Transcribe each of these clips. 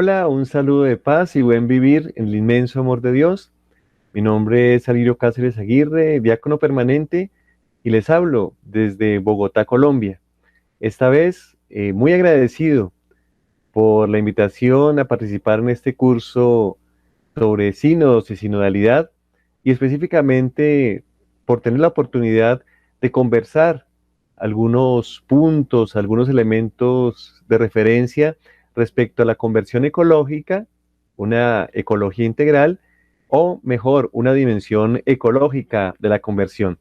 Hola, un saludo de paz y buen vivir en el inmenso amor de Dios. Mi nombre es Alirio Cáceres Aguirre, diácono permanente, y les hablo desde Bogotá, Colombia. Esta vez, muy agradecido por la invitación a participar en este curso sobre sínodos y sinodalidad, y específicamente por tener la oportunidad de conversar algunos puntos, algunos elementos de referencia respecto a la conversión ecológica, una ecología integral, o mejor, una dimensión ecológica de la conversión.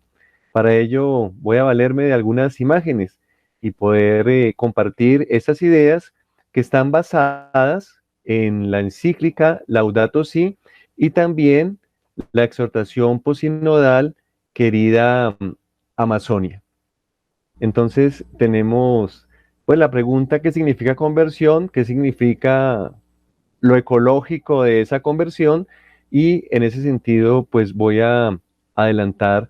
Para ello voy a valerme de algunas imágenes y poder compartir estas ideas que están basadas en la encíclica Laudato Si y también la exhortación posinodal Querida Amazonia. Entonces tenemos pues la pregunta: ¿qué significa conversión? ¿Qué significa lo ecológico de esa conversión? Y en ese sentido pues voy a adelantar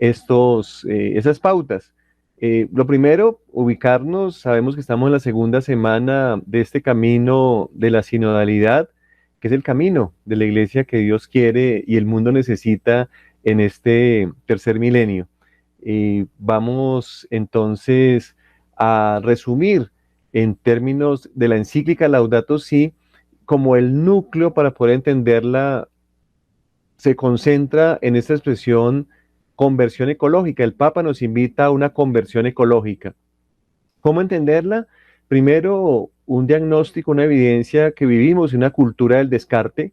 esas pautas. Lo primero, ubicarnos. Sabemos que estamos en la segunda semana de este camino de la sinodalidad, que es el camino de la iglesia que Dios quiere y el mundo necesita en este tercer milenio. Vamos entonces a resumir en términos de la encíclica Laudato Si, como el núcleo para poder entenderla se concentra en esta expresión conversión ecológica. El Papa nos invita a una conversión ecológica. ¿Cómo entenderla? Primero, un diagnóstico, una evidencia que vivimos en una cultura del descarte,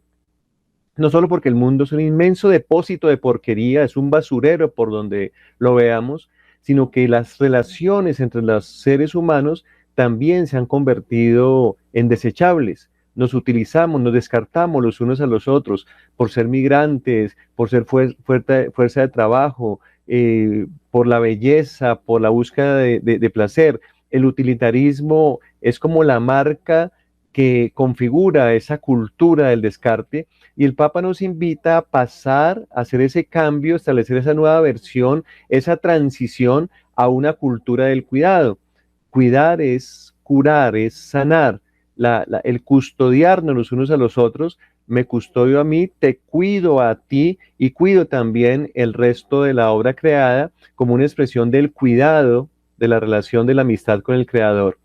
no solo porque el mundo es un inmenso depósito de porquería, es un basurero por donde lo veamos, sino que las relaciones entre los seres humanos también se han convertido en desechables. Nos utilizamos, nos descartamos los unos a los otros por ser migrantes, por ser fuerza de trabajo, por la belleza, por la búsqueda de placer. El utilitarismo es como la marca que configura esa cultura del descarte, y el Papa nos invita a pasar, a hacer ese cambio, establecer esa nueva versión, esa transición a una cultura del cuidado. Cuidar es curar, es sanar, el custodiarnos los unos a los otros. Me custodio a mí, te cuido a ti y cuido también el resto de la obra creada, como una expresión del cuidado, de la relación de la amistad con el Creador.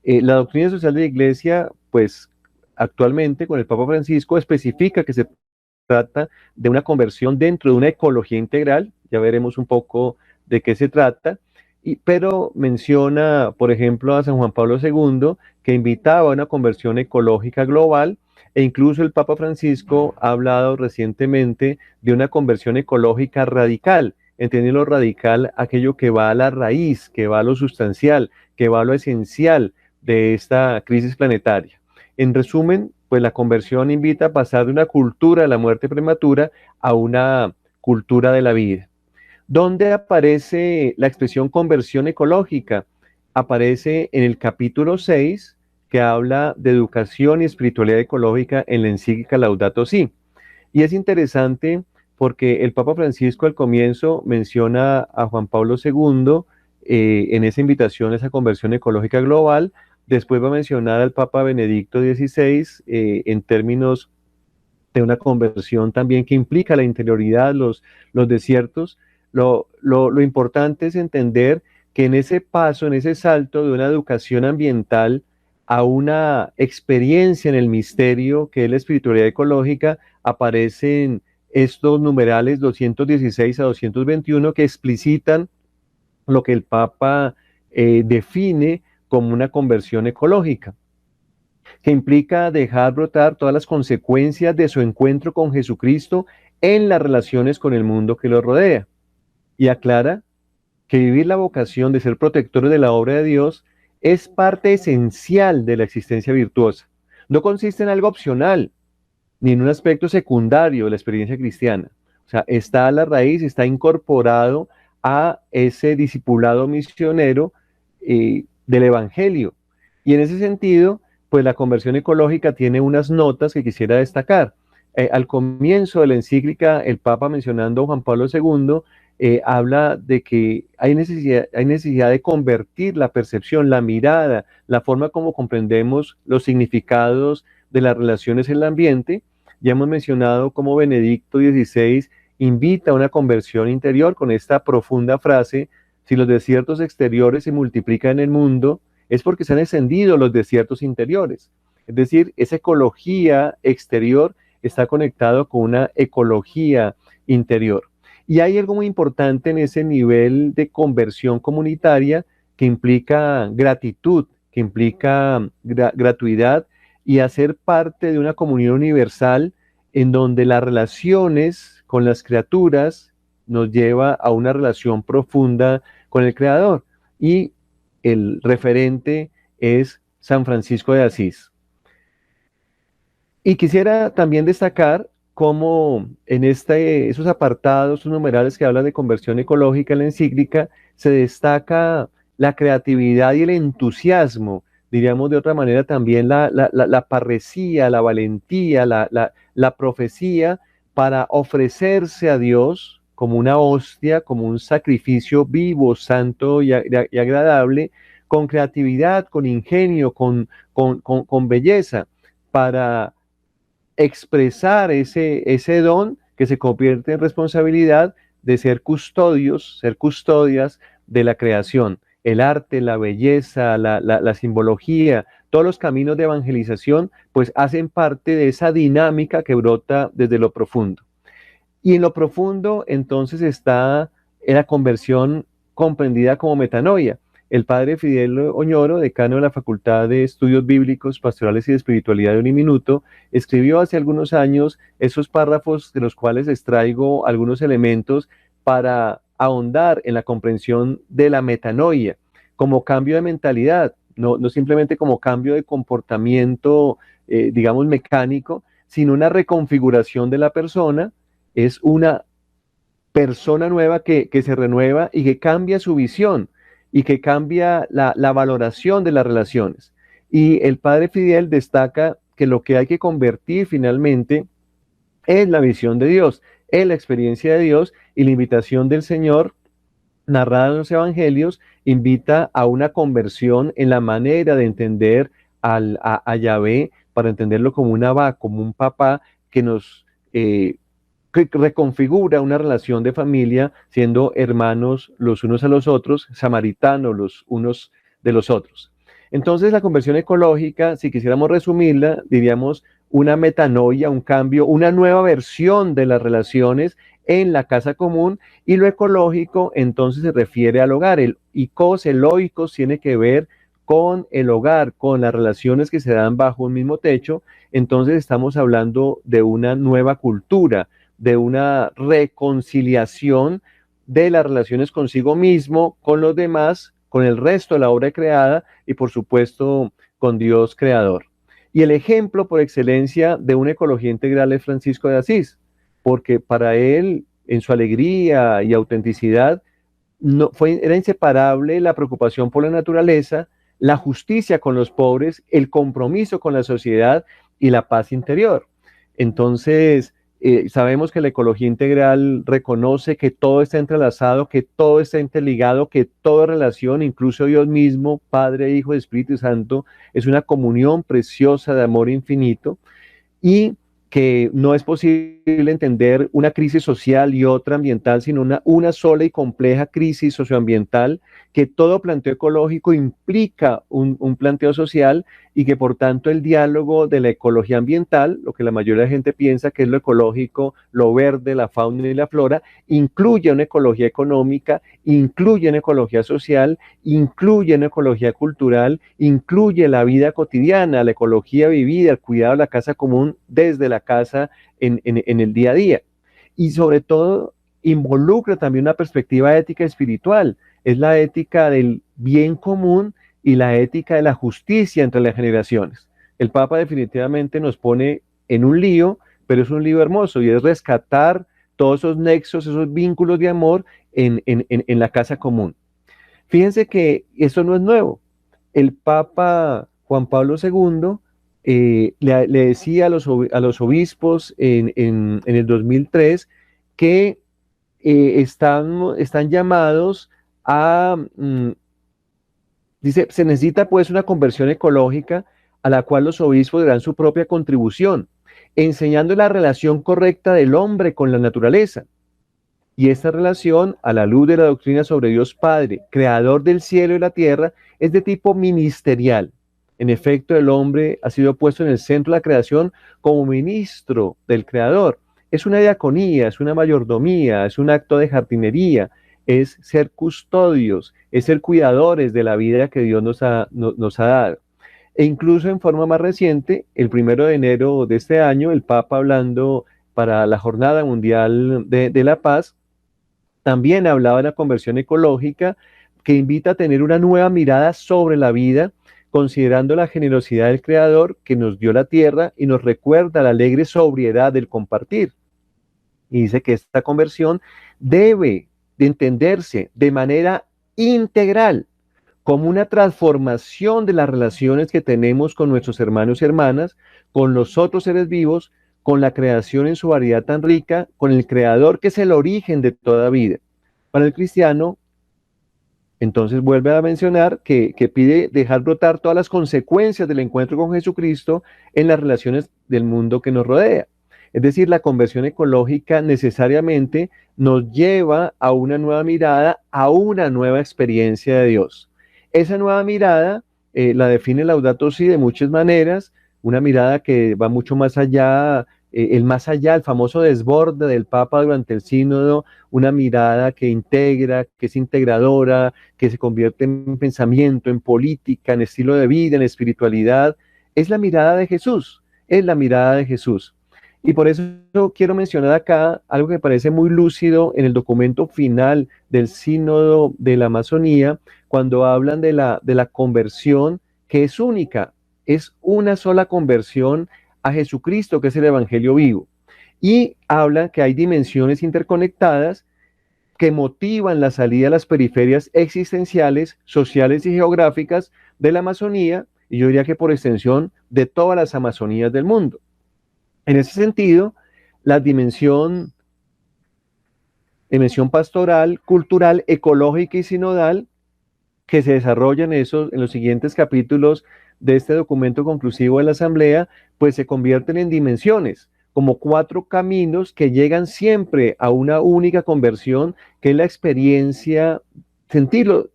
La doctrina social de la Iglesia, pues actualmente con el Papa Francisco, especifica que se trata de una conversión dentro de una ecología integral. Ya veremos un poco de qué se trata, pero menciona, por ejemplo, a San Juan Pablo II, que invitaba a una conversión ecológica global, e incluso el Papa Francisco ha hablado recientemente de una conversión ecológica radical, entendiendo radical aquello que va a la raíz, que va a lo sustancial, que va a lo esencial de esta crisis planetaria. En resumen, pues la conversión invita a pasar de una cultura de la muerte prematura a una cultura de la vida. ¿Dónde aparece la expresión conversión ecológica? Aparece en el capítulo 6, que habla de educación y espiritualidad ecológica en la encíclica Laudato Si. Y es interesante porque el Papa Francisco al comienzo menciona a Juan Pablo II en esa invitación a esa conversión ecológica global. Después va a mencionar al Papa Benedicto XVI en términos de una conversión también que implica la interioridad, los desiertos. Lo importante es entender que en ese paso, en ese salto de una educación ambiental a una experiencia en el misterio que es la espiritualidad ecológica, aparecen estos numerales 216 a 221 que explicitan lo que el Papa define como una conversión ecológica, que implica dejar brotar todas las consecuencias de su encuentro con Jesucristo en las relaciones con el mundo que lo rodea. Y aclara que vivir la vocación de ser protectores de la obra de Dios es parte esencial de la existencia virtuosa. No consiste en algo opcional, ni en un aspecto secundario de la experiencia cristiana. O sea, está a la raíz, está incorporado a ese discipulado misionero del Evangelio. Y en ese sentido, pues la conversión ecológica tiene unas notas que quisiera destacar. Al comienzo de la encíclica, el Papa, mencionando a Juan Pablo II, habla de que hay necesidad de convertir la percepción, la mirada, la forma como comprendemos los significados de las relaciones en el ambiente. Ya hemos mencionado cómo Benedicto XVI invita a una conversión interior con esta profunda frase: si los desiertos exteriores se multiplican en el mundo, es porque se han encendido los desiertos interiores. Es decir, esa ecología exterior está conectado con una ecología interior. Y hay algo muy importante en ese nivel de conversión comunitaria que implica gratitud, que implica gratuidad y hacer parte de una comunión universal en donde las relaciones con las criaturas nos lleva a una relación profunda con el Creador. Y el referente es San Francisco de Asís. Y quisiera también destacar cómo en esos apartados, esos numerales que hablan de conversión ecológica en la encíclica, se destaca la creatividad y el entusiasmo, diríamos de otra manera también la parresía, la valentía, la profecía para ofrecerse a Dios como una hostia, como un sacrificio vivo, santo y agradable, con creatividad, con ingenio, con belleza, para expresar ese don que se convierte en responsabilidad de ser custodios, ser custodias de la creación. El arte, la belleza, la simbología, todos los caminos de evangelización, pues hacen parte de esa dinámica que brota desde lo profundo. Y en lo profundo, entonces, está la conversión comprendida como metanoia. El padre Fidel Oñoro, decano de la Facultad de Estudios Bíblicos, Pastorales y de Espiritualidad de Uniminuto, escribió hace algunos años esos párrafos de los cuales extraigo algunos elementos para ahondar en la comprensión de la metanoia como cambio de mentalidad, no simplemente como cambio de comportamiento, digamos, mecánico, sino una reconfiguración de la persona. Es una persona nueva que se renueva y que cambia su visión y que cambia la valoración de las relaciones. Y el padre Fidel destaca que lo que hay que convertir finalmente es la visión de Dios, es la experiencia de Dios, y la invitación del Señor narrada en los evangelios invita a una conversión en la manera de entender a Yahvé, para entenderlo como una Abba, como un papá que nos que reconfigura una relación de familia, siendo hermanos los unos a los otros, samaritanos los unos de los otros. Entonces, la conversión ecológica, si quisiéramos resumirla, diríamos una metanoia, un cambio, una nueva versión de las relaciones en la casa común. Y lo ecológico entonces se refiere al hogar. El oikos, el oikos, tiene que ver con el hogar, con las relaciones que se dan bajo un mismo techo. Entonces estamos hablando de una nueva cultura, de una reconciliación de las relaciones consigo mismo, con los demás, con el resto de la obra creada y por supuesto con Dios creador. Y el ejemplo por excelencia de una ecología integral es Francisco de Asís, porque para él, en su alegría y autenticidad, era inseparable la preocupación por la naturaleza, la justicia con los pobres, el compromiso con la sociedad y la paz interior. Entonces, sabemos que la ecología integral reconoce que todo está entrelazado, que todo está interligado, que toda relación, incluso Dios mismo, Padre, Hijo y Espíritu Santo, es una comunión preciosa de amor infinito, y que no es posible entender una crisis social y otra ambiental, sino una sola y compleja crisis socioambiental, que todo planteo ecológico implica un planteo social, y que por tanto el diálogo de la ecología ambiental, lo que la mayoría de la gente piensa que es lo ecológico, lo verde, la fauna y la flora, incluye una ecología económica, incluye una ecología social, incluye una ecología cultural, incluye la vida cotidiana, la ecología vivida, el cuidado de la casa común desde la casa en el día a día. Y sobre todo involucra también una perspectiva ética y espiritual. Es la ética del bien común y la ética de la justicia entre las generaciones. El Papa definitivamente nos pone en un lío, pero es un lío hermoso, y es rescatar todos esos nexos, esos vínculos de amor en la casa común. Fíjense que eso no es nuevo. El Papa Juan Pablo II le decía a los obispos en el 2003 que están llamados a, dice, se necesita pues una conversión ecológica a la cual los obispos le dan su propia contribución, enseñando la relación correcta del hombre con la naturaleza. Y esta relación, a la luz de la doctrina sobre Dios Padre, creador del cielo y la tierra, es de tipo ministerial. En efecto, el hombre ha sido puesto en el centro de la creación como ministro del Creador. Es una diaconía, es una mayordomía, es un acto de jardinería, es ser custodios, es ser cuidadores de la vida que Dios nos ha dado. E incluso en forma más reciente, el 1 de enero de este año, el Papa, hablando para la Jornada Mundial de la Paz, también hablaba de la conversión ecológica, que invita a tener una nueva mirada sobre la vida, considerando la generosidad del Creador que nos dio la tierra y nos recuerda la alegre sobriedad del compartir. Y dice que esta conversión debe de entenderse de manera integral, como una transformación de las relaciones que tenemos con nuestros hermanos y hermanas, con los otros seres vivos, con la creación en su variedad tan rica, con el Creador que es el origen de toda vida. Para el cristiano, entonces vuelve a mencionar que pide dejar brotar todas las consecuencias del encuentro con Jesucristo en las relaciones del mundo que nos rodea. Es decir, la conversión ecológica necesariamente nos lleva a una nueva mirada, a una nueva experiencia de Dios. Esa nueva mirada la define Laudato Si de muchas maneras, una mirada que va mucho más allá, el más allá, el famoso desborde del Papa durante el sínodo, una mirada que integra, que es integradora, que se convierte en pensamiento, en política, en estilo de vida, en espiritualidad. Es la mirada de Jesús, es la mirada de Jesús. Y por eso quiero mencionar acá algo que me parece muy lúcido en el documento final del Sínodo de la Amazonía, cuando hablan de la conversión, que es única, es una sola conversión a Jesucristo, que es el Evangelio vivo. Y hablan que hay dimensiones interconectadas que motivan la salida a las periferias existenciales, sociales y geográficas de la Amazonía, y yo diría que por extensión de todas las Amazonías del mundo. En ese sentido, la dimensión pastoral, cultural, ecológica y sinodal que se desarrolla en los siguientes capítulos de este documento conclusivo de la Asamblea, pues se convierten en dimensiones, como 4 caminos que llegan siempre a una única conversión, que es la experiencia, sentirlo,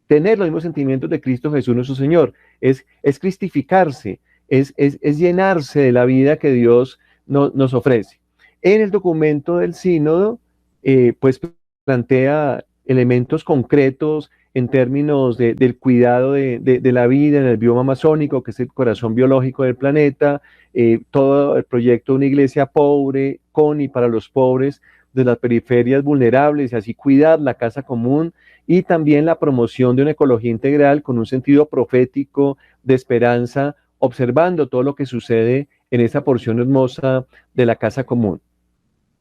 tener los mismos sentimientos de Cristo Jesús nuestro Señor, es cristificarse, es llenarse de la vida que Dios nos ofrece. En el documento del sínodo, pues plantea elementos concretos en términos del cuidado de la vida en el bioma amazónico, que es el corazón biológico del planeta, todo el proyecto de una iglesia pobre, con y para los pobres, de las periferias vulnerables, y así cuidar la casa común, y también la promoción de una ecología integral con un sentido profético de esperanza, observando todo lo que sucede en esa porción hermosa de la casa común.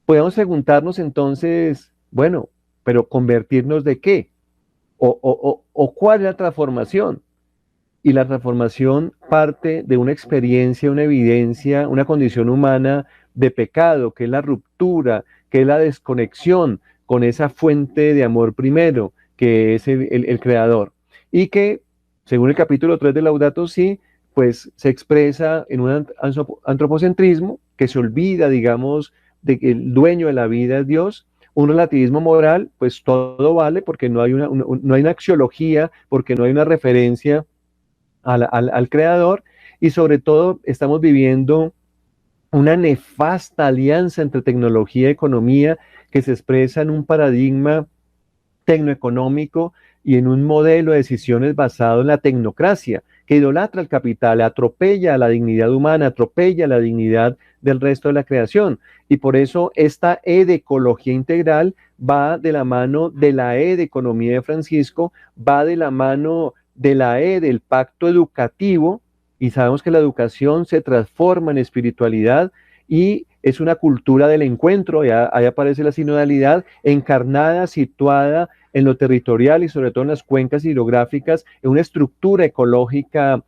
Podemos preguntarnos entonces, bueno, pero ¿convertirnos de qué? ¿O cuál es la transformación? Y la transformación parte de una experiencia, una evidencia, una condición humana de pecado, que es la ruptura, que es la desconexión con esa fuente de amor primero, que es el Creador. Y que, según el capítulo 3 de Laudato Si, pues se expresa en un antropocentrismo que se olvida, digamos, de que el dueño de la vida es Dios, un relativismo moral, pues todo vale porque no hay una axiología, porque no hay una referencia al Creador, y sobre todo estamos viviendo una nefasta alianza entre tecnología y economía que se expresa en un paradigma tecnoeconómico y en un modelo de decisiones basado en la tecnocracia, que idolatra el capital, atropella a la dignidad humana, atropella la dignidad del resto de la creación. Y por eso esta E de ecología integral va de la mano de la E de economía de Francisco, va de la mano de la E del pacto educativo, y sabemos que la educación se transforma en espiritualidad y es una cultura del encuentro, ahí aparece la sinodalidad encarnada, situada en lo territorial y sobre todo en las cuencas hidrográficas, en una estructura ecológica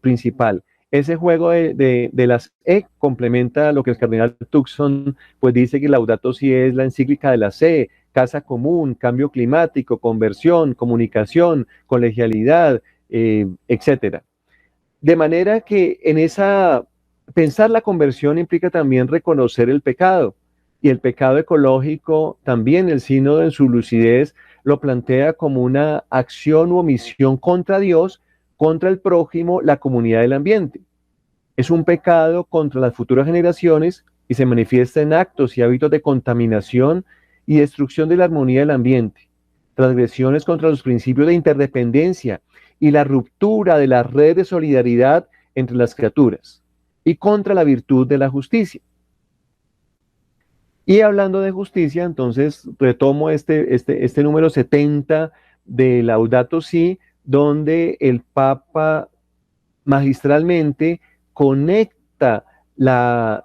principal. Ese juego de las E complementa lo que el cardenal Tucson pues dice que Laudato Si es la encíclica de la C, casa común, cambio climático, conversión, comunicación, colegialidad, etcétera. De manera que pensar la conversión implica también reconocer el pecado. Y el pecado ecológico también el sínodo en su lucidez lo plantea como una acción u omisión contra Dios, contra el prójimo, la comunidad del ambiente. Es un pecado contra las futuras generaciones y se manifiesta en actos y hábitos de contaminación y destrucción de la armonía del ambiente, transgresiones contra los principios de interdependencia y la ruptura de la red de solidaridad entre las criaturas, y contra la virtud de la justicia. Y hablando de justicia, entonces retomo este número 70 de Laudato Si, donde el Papa magistralmente conecta la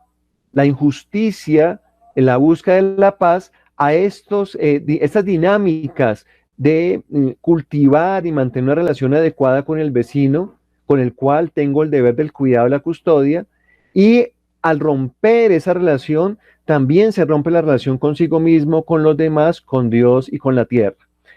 injusticia en la búsqueda de la paz a estas dinámicas de cultivar y mantener una relación adecuada con el vecino, con el cual tengo el deber del cuidado y la custodia, y al romper esa relación, también se rompe la relación consigo mismo, con los demás, con Dios y con la tierra.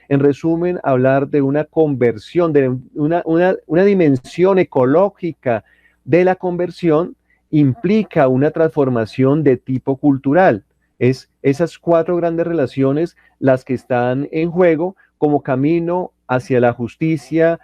En resumen, hablar de una conversión, de una dimensión ecológica de la conversión implica una transformación de tipo cultural. Es esas cuatro grandes relaciones las que están en juego como camino hacia la justicia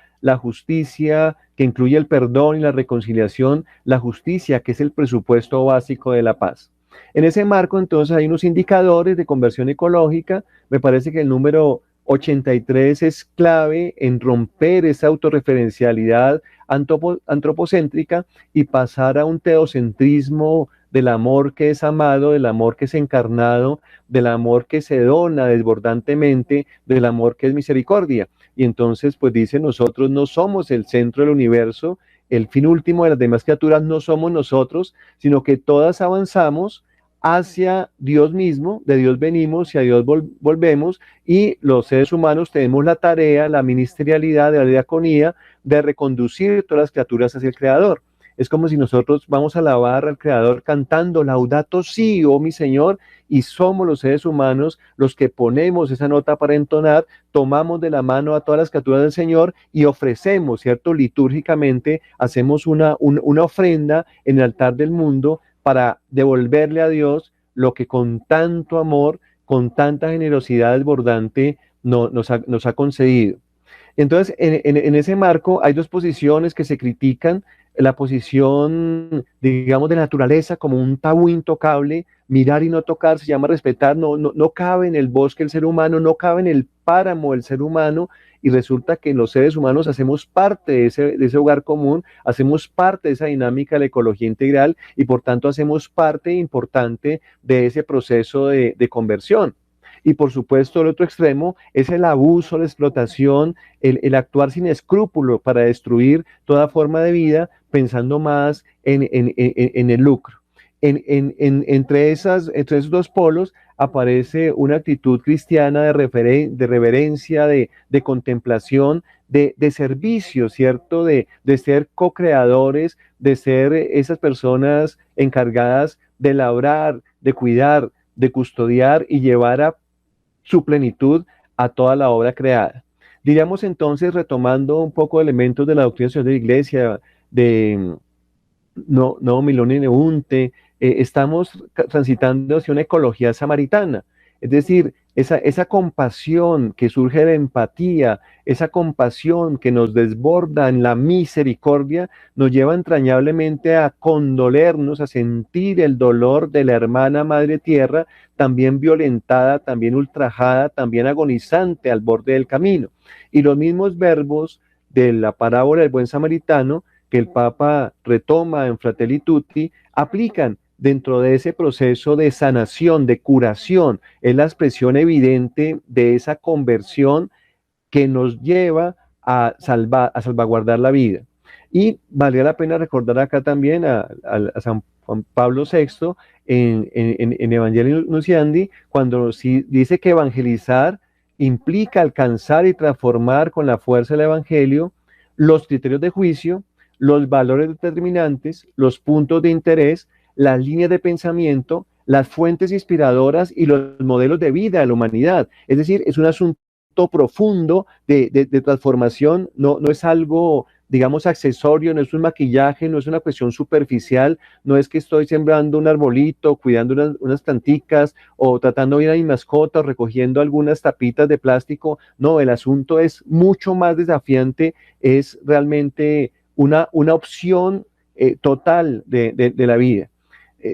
que incluye el perdón y la reconciliación, la justicia que es el presupuesto básico de la paz. En ese marco, entonces, hay unos indicadores de conversión ecológica. Me parece que el número 83 es clave en romper esa autorreferencialidad antropocéntrica y pasar a un teocentrismo del amor que es amado, del amor que es encarnado, del amor que se dona desbordantemente, del amor que es misericordia. Y entonces, pues dice, nosotros no somos el centro del universo, el fin último de las demás criaturas no somos nosotros, sino que todas avanzamos hacia Dios mismo, de Dios venimos y a Dios volvemos, y los seres humanos tenemos la tarea, la ministerialidad de la diaconía, de reconducir todas las criaturas hacia el Creador. Es como si nosotros vamos a alabar al Creador cantando Laudato Si, oh mi Señor, y somos los seres humanos los que ponemos esa nota para entonar, tomamos de la mano a todas las criaturas del Señor y ofrecemos, ¿cierto? Litúrgicamente hacemos una ofrenda en el altar del mundo para devolverle a Dios lo que con tanto amor, con tanta generosidad desbordante nos ha concedido. Entonces, en ese marco hay dos posiciones que se critican: la posición, digamos, de naturaleza como un tabú intocable, mirar y no tocar, se llama respetar, no cabe en el bosque el ser humano, no cabe en el páramo el ser humano, y resulta que los seres humanos hacemos parte de ese hogar común, hacemos parte de esa dinámica de la ecología integral, y por tanto hacemos parte importante de ese proceso de conversión. Y por supuesto, el otro extremo es el abuso, la explotación, el actuar sin escrúpulo para destruir toda forma de vida, pensando más en el lucro. Entre esos dos polos aparece una actitud cristiana de reverencia, de contemplación, de servicio, ¿cierto? De ser co-creadores, de ser esas personas encargadas de labrar, de cuidar, de custodiar y llevar a su plenitud a toda la obra creada. Diríamos entonces, retomando un poco elementos de la doctrina social de la Iglesia, de no Milone Neunte, estamos transitando hacia una ecología samaritana, es decir, esa compasión que surge de la empatía, esa compasión que nos desborda en la misericordia, nos lleva entrañablemente a condolernos, a sentir el dolor de la hermana Madre Tierra, también violentada, también ultrajada, también agonizante al borde del camino. Y los mismos verbos de la parábola del buen samaritano que el Papa retoma en Fratelli Tutti, aplican dentro de ese proceso de sanación, de curación. Es la expresión evidente de esa conversión que nos lleva a salvaguardar la vida. Y valía la pena recordar acá también a San Juan Pablo VI en Evangelii Nunciandi, cuando sí dice que evangelizar implica alcanzar y transformar con la fuerza del Evangelio los criterios de juicio, los valores determinantes, los puntos de interés, las líneas de pensamiento, las fuentes inspiradoras y los modelos de vida de la humanidad. Es decir, es un asunto profundo de transformación, no es algo digamos, accesorio, no es un maquillaje, no es una cuestión superficial, no es que estoy sembrando un arbolito, cuidando unas planticas o tratando bien a mi mascota o recogiendo algunas tapitas de plástico. No, el asunto es mucho más desafiante, es realmente una opción total de la vida.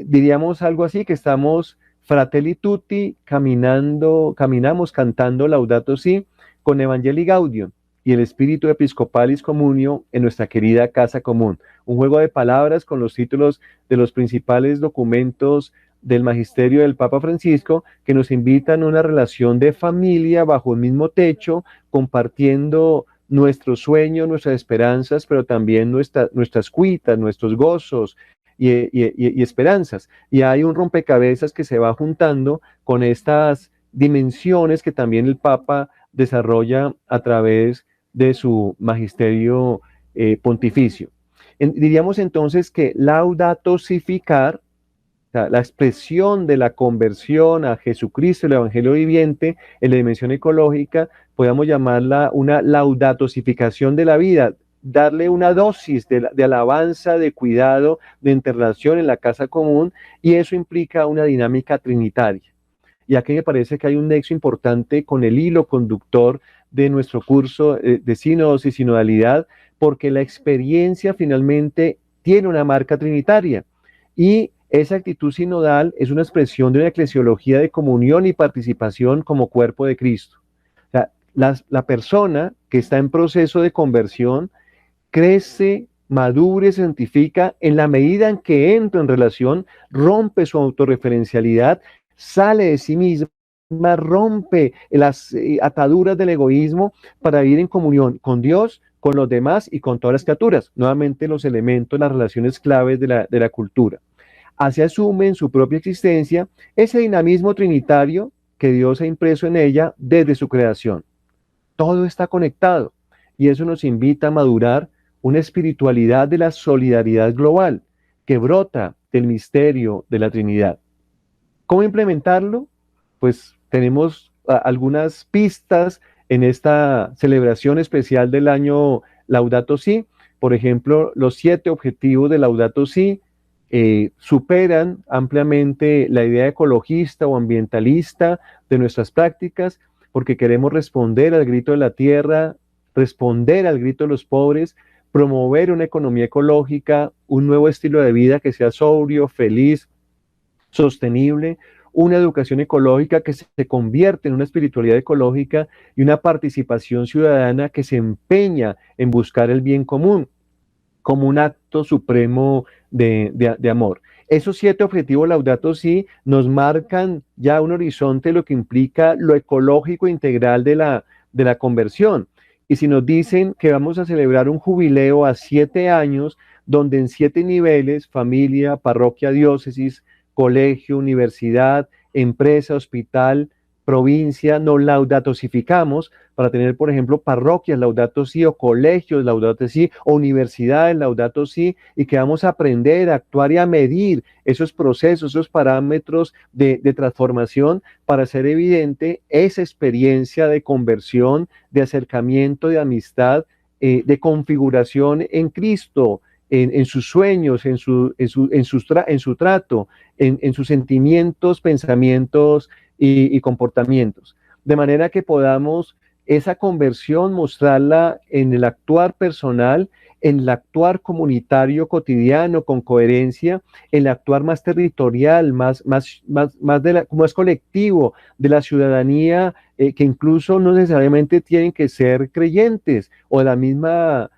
Diríamos algo así, que estamos Fratelli Tutti caminamos cantando Laudato Si con Evangelii Gaudium y el Espíritu Episcopalis Communio en nuestra querida casa común. Un juego de palabras con los títulos de los principales documentos del magisterio del Papa Francisco que nos invitan a una relación de familia bajo el mismo techo, compartiendo nuestros sueños, nuestras esperanzas, pero también nuestras cuitas, nuestros gozos y esperanzas. Y hay un rompecabezas que se va juntando con estas dimensiones que también el Papa desarrolla a través de su magisterio pontificio. Diríamos entonces que laudatosificar, o sea, la expresión de la conversión a Jesucristo, el Evangelio viviente, en la dimensión ecológica, podemos llamarla una laudatosificación de la vida, darle una dosis de alabanza, de cuidado, de interrelación en la casa común, y eso implica una dinámica trinitaria. Y aquí me parece que hay un nexo importante con el hilo conductor de nuestro curso de sínodos y sinodalidad, porque la experiencia finalmente tiene una marca trinitaria, y esa actitud sinodal es una expresión de una eclesiología de comunión y participación como cuerpo de Cristo. O sea, la persona que está en proceso de conversión crece, madura y se santifica en la medida en que entra en relación, rompe su autorreferencialidad, sale de sí misma, rompe las ataduras del egoísmo para vivir en comunión con Dios, con los demás y con todas las criaturas. Nuevamente los elementos, las relaciones claves de la cultura. Así asume en su propia existencia ese dinamismo trinitario que Dios ha impreso en ella desde su creación. Todo está conectado y eso nos invita a madurar una espiritualidad de la solidaridad global que brota del misterio de la Trinidad. ¿Cómo implementarlo? Pues tenemos algunas pistas en esta celebración especial del año Laudato Si. Por ejemplo, los 7 objetivos de Laudato Si superan ampliamente la idea ecologista o ambientalista de nuestras prácticas, porque queremos responder al grito de la tierra, responder al grito de los pobres, promover una economía ecológica, un nuevo estilo de vida que sea sobrio, feliz, sostenible, una educación ecológica que se convierte en una espiritualidad ecológica y una participación ciudadana que se empeña en buscar el bien común como un acto supremo de amor. Esos 7 objetivos Laudato Si nos marcan ya un horizonte, lo que implica lo ecológico integral de la conversión. Y si nos dicen que vamos a celebrar un jubileo a 7 años, donde en 7 niveles, familia, parroquia, diócesis, colegio, universidad, empresa, hospital, provincia, nos laudatosificamos para tener, por ejemplo, parroquias Laudato Si o colegios Laudato Si o universidades Laudato Si, y que vamos a aprender a actuar y a medir esos procesos, esos parámetros de transformación para hacer evidente esa experiencia de conversión, de acercamiento, de amistad, de configuración en Cristo, en sus sueños, en su trato, en sus sentimientos, pensamientos y comportamientos. De manera que podamos esa conversión mostrarla en el actuar personal, en el actuar comunitario cotidiano con coherencia, en el actuar más territorial, más colectivo de la ciudadanía, que incluso no necesariamente tienen que ser creyentes o de la misma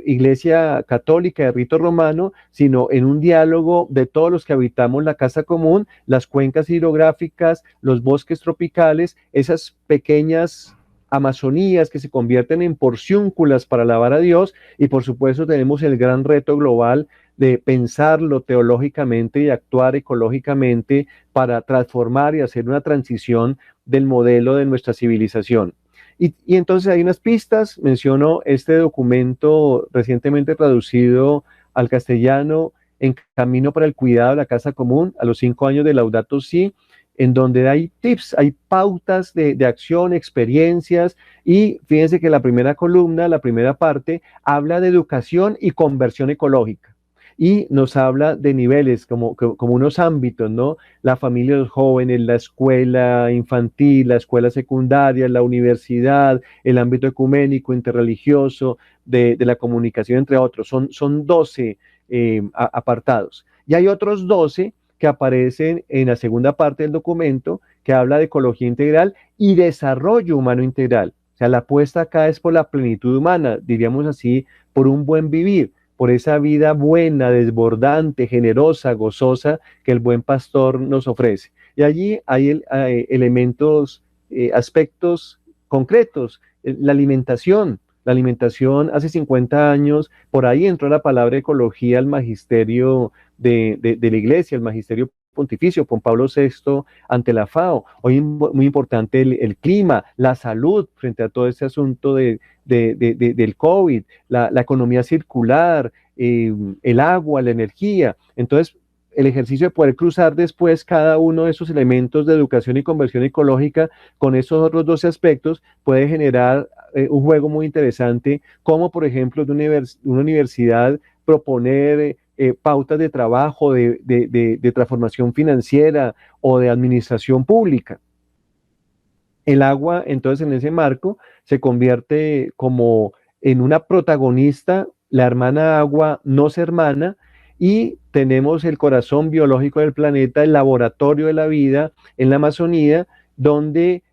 Iglesia Católica de rito romano, sino en un diálogo de todos los que habitamos la casa común, las cuencas hidrográficas, los bosques tropicales, esas pequeñas Amazonías que se convierten en porciúnculas para alabar a Dios, y por supuesto tenemos el gran reto global de pensarlo teológicamente y actuar ecológicamente para transformar y hacer una transición del modelo de nuestra civilización. Y entonces hay unas pistas, menciono este documento recientemente traducido al castellano, En Camino para el Cuidado de la Casa Común, a los 5 años de Laudato Si, en donde hay tips, hay pautas de acción, experiencias, y fíjense que la primera columna, la primera parte, habla de educación y conversión ecológica. Y nos habla de niveles, como unos ámbitos, ¿no? La familia de los jóvenes, la escuela infantil, la escuela secundaria, la universidad, el ámbito ecuménico, interreligioso, de la comunicación, entre otros. Son 12 apartados. Y hay otros 12 que aparecen en la segunda parte del documento, que habla de ecología integral y desarrollo humano integral. O sea, la apuesta acá es por la plenitud humana, diríamos así, por un buen vivir, por esa vida buena, desbordante, generosa, gozosa que el buen pastor nos ofrece. Y allí hay elementos, aspectos concretos, la alimentación. La alimentación, hace 50 años, por ahí entró la palabra ecología al magisterio de la iglesia, el magisterio pontificio, con Pablo VI ante la FAO. Hoy muy importante el clima, la salud frente a todo este asunto del COVID, la economía circular, el agua, la energía. Entonces, el ejercicio de poder cruzar después cada uno de esos elementos de educación y conversión ecológica con esos otros 12 aspectos puede generar un juego muy interesante, como por ejemplo de una universidad proponer pautas de trabajo, de transformación financiera o de administración pública. El agua, entonces, en ese marco, se convierte como en una protagonista, la hermana agua no se hermana, y tenemos el corazón biológico del planeta, el laboratorio de la vida en la Amazonía, donde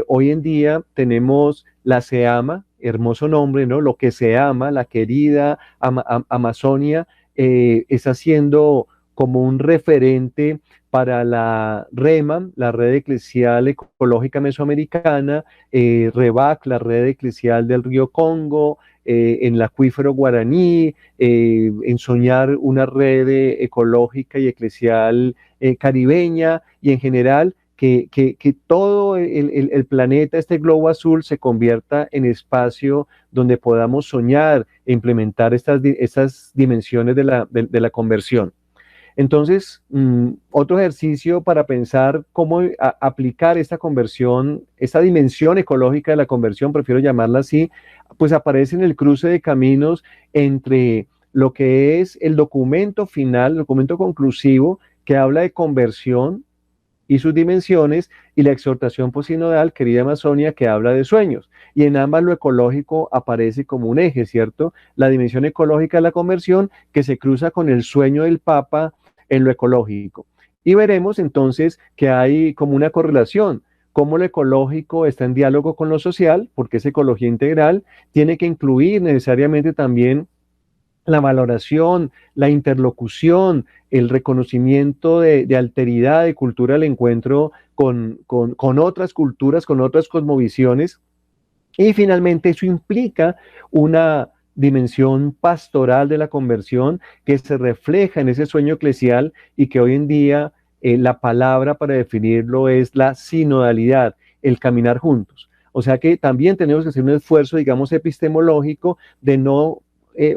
hoy en día tenemos la SEAMA, hermoso nombre, ¿no? Lo que se ama, la querida Amazonia, está siendo como un referente para la REMA, la Red Eclesial Ecológica Mesoamericana, REVAC, la Red Eclesial del Río Congo, en el acuífero guaraní, en soñar una red ecológica y eclesial caribeña, y en general que todo el planeta, este globo azul, se convierta en espacio donde podamos soñar e implementar estas dimensiones de la conversión. Entonces, otro ejercicio para pensar cómo aplicar esta conversión, esta dimensión ecológica de la conversión, prefiero llamarla así, pues aparece en el cruce de caminos entre lo que es el documento final, el documento conclusivo, que habla de conversión y sus dimensiones, y la exhortación posinodal, querida Amazonia, que habla de sueños. Y en ambas lo ecológico aparece como un eje, ¿cierto? La dimensión ecológica de la conversión que se cruza con el sueño del Papa en lo ecológico. Y veremos entonces que hay como una correlación, cómo lo ecológico está en diálogo con lo social, porque es ecología integral, tiene que incluir necesariamente también la valoración, la interlocución, el reconocimiento de alteridad, de cultura del encuentro con otras culturas, con otras cosmovisiones. Y finalmente eso implica una dimensión pastoral de la conversión que se refleja en ese sueño eclesial, y que hoy en día la palabra para definirlo es la sinodalidad, el caminar juntos. O sea que también tenemos que hacer un esfuerzo, digamos, epistemológico de no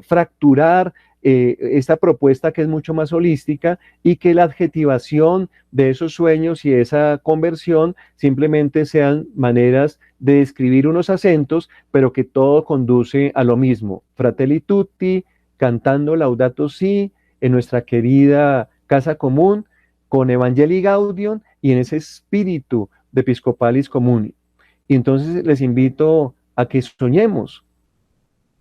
fracturar esta propuesta, que es mucho más holística, y que la adjetivación de esos sueños y esa conversión simplemente sean maneras de describir unos acentos, pero que todo conduce a lo mismo. Fratelli tutti, cantando Laudato Si, en nuestra querida casa común, con Evangelii Gaudium y en ese espíritu de Episcopalis Comuni. Y entonces les invito a que soñemos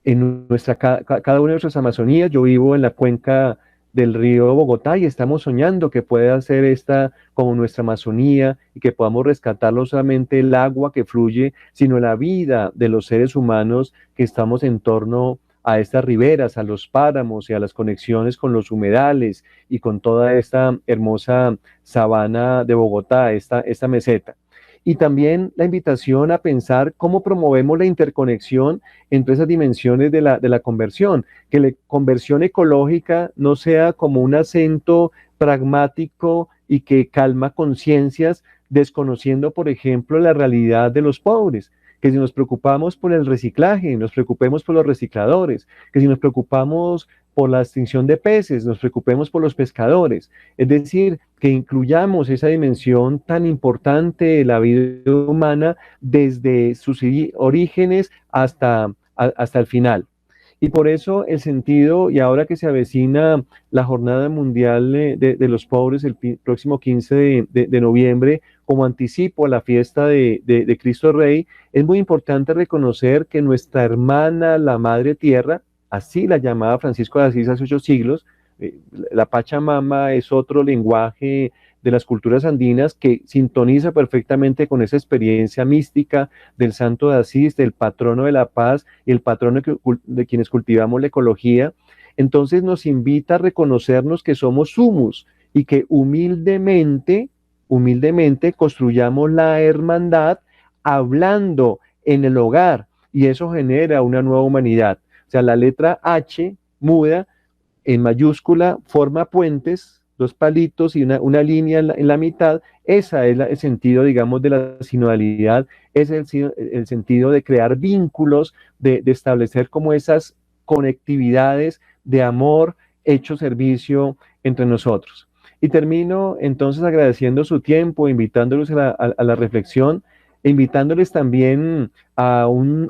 en cada una de nuestras Amazonías. Yo vivo en la cuenca del río Bogotá y estamos soñando que pueda ser esta como nuestra Amazonía, y que podamos rescatar no solamente el agua que fluye, sino la vida de los seres humanos que estamos en torno a estas riberas, a los páramos y a las conexiones con los humedales y con toda esta hermosa sabana de Bogotá, esta meseta. Y también la invitación a pensar cómo promovemos la interconexión entre esas dimensiones de la conversión, que la conversión ecológica no sea como un acento pragmático y que calma conciencias, desconociendo, por ejemplo, la realidad de los pobres, que si nos preocupamos por el reciclaje, nos preocupemos por los recicladores, que si nos preocupamos por la extinción de peces, nos preocupemos por los pescadores. Es decir, que incluyamos esa dimensión tan importante de la vida humana desde sus orígenes hasta el final. Y por eso el sentido, y ahora que se avecina la Jornada Mundial de los Pobres el próximo 15 de noviembre, como anticipo a la fiesta de Cristo Rey, es muy importante reconocer que nuestra hermana, la Madre Tierra, así la llamaba Francisco de Asís hace 8 siglos, la Pachamama es otro lenguaje de las culturas andinas que sintoniza perfectamente con esa experiencia mística del Santo de Asís, del patrono de la paz y el patrono de quienes cultivamos la ecología. Entonces nos invita a reconocernos que somos humus y que humildemente construyamos la hermandad hablando en el hogar, y eso genera una nueva humanidad. O sea, la letra H muda en mayúscula forma puentes, dos palitos y una línea en la mitad. Ese es el sentido, digamos, de la sinodalidad, es el sentido de crear vínculos, de establecer como esas conectividades de amor hecho servicio entre nosotros. Y termino entonces agradeciendo su tiempo, invitándolos a la reflexión, e invitándoles también a un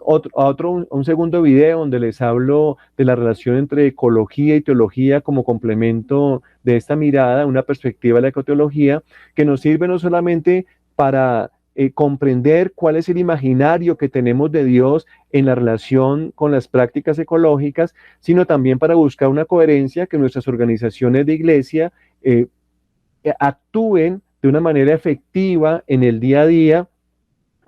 segundo video donde les hablo de la relación entre ecología y teología como complemento de esta mirada, una perspectiva de la ecoteología, que nos sirve no solamente para comprender cuál es el imaginario que tenemos de Dios en la relación con las prácticas ecológicas, sino también para buscar una coherencia que nuestras organizaciones de iglesia actúen de una manera efectiva en el día a día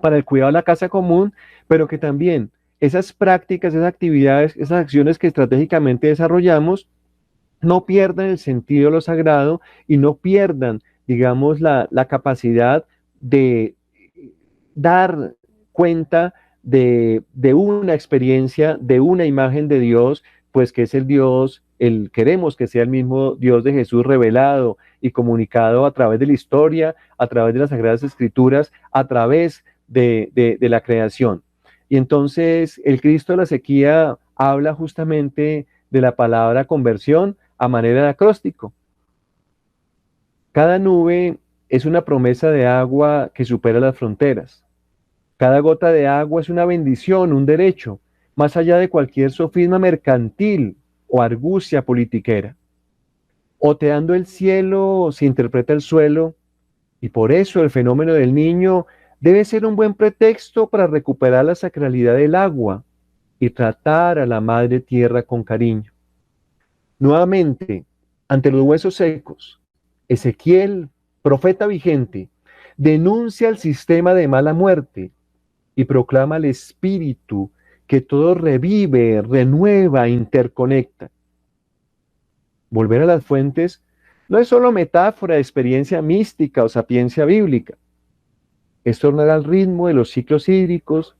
para el cuidado de la casa común, pero que también esas prácticas, esas actividades, esas acciones que estratégicamente desarrollamos no pierdan el sentido de lo sagrado y no pierdan, digamos, la capacidad de dar cuenta de una experiencia, de una imagen de Dios, pues que es el Dios, queremos que sea el mismo Dios de Jesús revelado y comunicado a través de la historia, a través de las Sagradas Escrituras, a través de la creación. Y entonces el Cristo de la sequía habla justamente de la palabra conversión a manera de acróstico. Cada nube es una promesa de agua que supera las fronteras. Cada gota de agua es una bendición, un derecho, más allá de cualquier sofisma mercantil o argucia politiquera. Oteando el cielo se interpreta el suelo, y por eso el fenómeno del niño debe ser un buen pretexto para recuperar la sacralidad del agua y tratar a la madre tierra con cariño. Nuevamente, ante los huesos secos, Ezequiel, profeta vigente, denuncia el sistema de mala muerte y proclama al espíritu que todo revive, renueva, interconecta. Volver a las fuentes no es solo metáfora de experiencia mística o sapiencia bíblica, es tornar al ritmo de los ciclos hídricos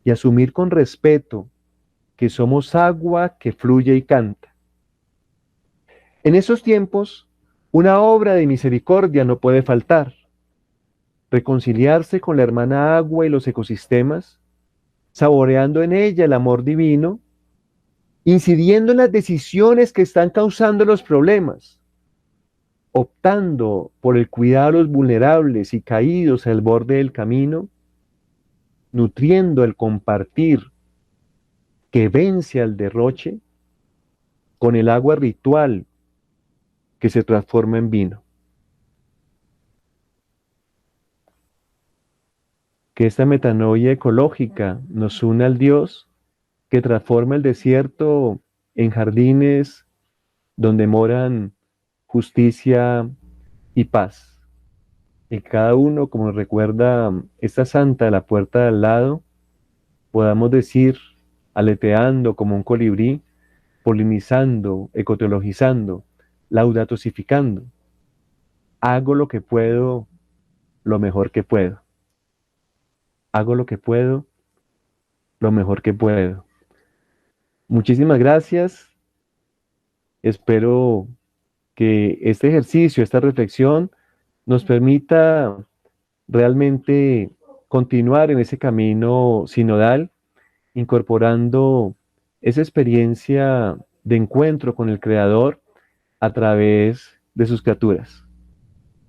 y asumir con respeto que somos agua que fluye y canta. En esos tiempos, una obra de misericordia no puede faltar. Reconciliarse con la hermana agua y los ecosistemas, saboreando en ella el amor divino, incidiendo en las decisiones que están causando los problemas, optando por el cuidado de los vulnerables y caídos al borde del camino, nutriendo el compartir que vence al derroche con el agua ritual que se transforma en vino. Que esta metanoia ecológica nos una al Dios que transforma el desierto en jardines donde moran justicia y paz. Y cada uno, como recuerda esta santa de la puerta de al lado, podamos decir, aleteando como un colibrí, polinizando, ecoteologizando, laudatosificando, hago lo que puedo, lo mejor que puedo. Hago lo que puedo, lo mejor que puedo. Muchísimas gracias. Espero que este ejercicio, esta reflexión, nos permita realmente continuar en ese camino sinodal, incorporando esa experiencia de encuentro con el Creador a través de sus criaturas.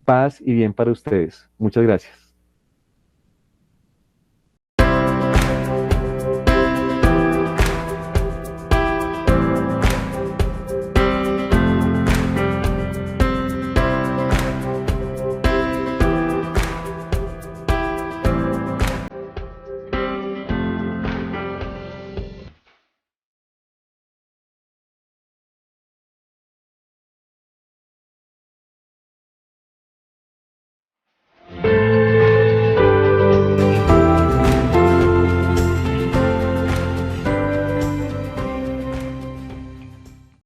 Paz y bien para ustedes. Muchas gracias.